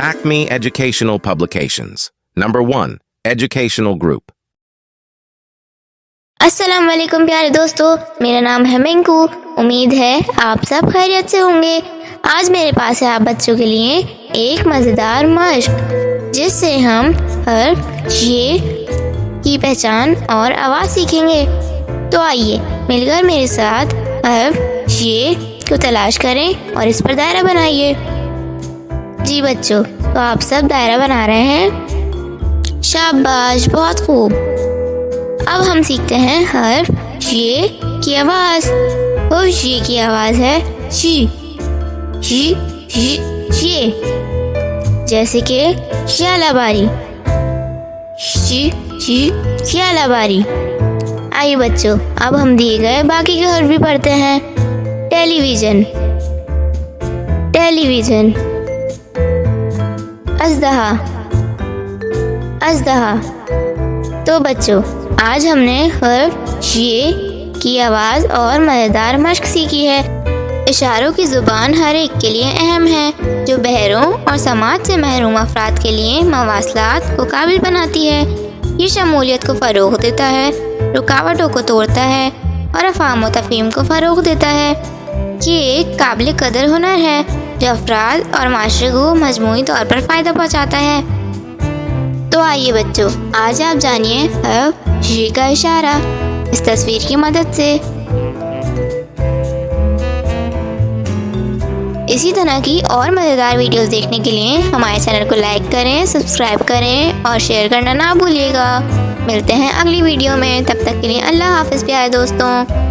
Acme Educational Publications. Number 1. Educational Group. अस्सलाम वालेकुम प्यारे दोस्तों, मेरा नाम है मिंकू। उम्मीद है आप सब खैरियत से होंगे। आज मेरे पास है आप बच्चों के लिए एक मज़ेदार मश्क जिससे हम हर्फ ये की पहचान और आवाज़ सीखेंगे। तो आइए मिलकर मेरे साथ हर्फ ये को तलाश करें और इस पर दायरा बनाइए। जी बच्चों, तो आप सब दायरा बना रहे हैं? शाबाश, बहुत खूब। अब हम सीखते हैं हर्फ ये की आवाज़। हर्फ ये की आवाज़ है शी, ये, जैसे कि शालाबारी, शालाबारी। आइए बच्चों, अब हम दिए गए बाकी के हर्फ भी पढ़ते हैं। Television, television. अज़दहा, अज़दहा। तो बच्चों, आज हमने हर्फ ये की आवाज़ और मज़ेदार मश्क सीखी है। इशारों की ज़ुबान हर एक के लिए अहम है, जो बहरों और समाज से महरूम अफराद के लिए मवासलात को काबिल बनाती है। ये शमूलियत को फ़रोग़ देता है, रुकावटों को तोड़ता है और अफ़ाम व तफ़हीम को फ़रोग़ देता है। ये एक काबिल कदर हुनर है जो अफराद और माशरे को मजमूई तौर पर फ़ायदा पहुँचाता है। तो आइए बच्चों, आज आप जानिए हर्फ ये का इशारा इस तस्वीर की मदद से। इसी तरह की और मज़ेदार वीडियोस देखने के लिए हमारे चैनल को लाइक करें, सब्सक्राइब करें और शेयर करना ना भूलिएगा। मिलते हैं अगली वीडियो में, तब तक के लिए अल्लाह हाफ़िज़ प्यारे दोस्तों।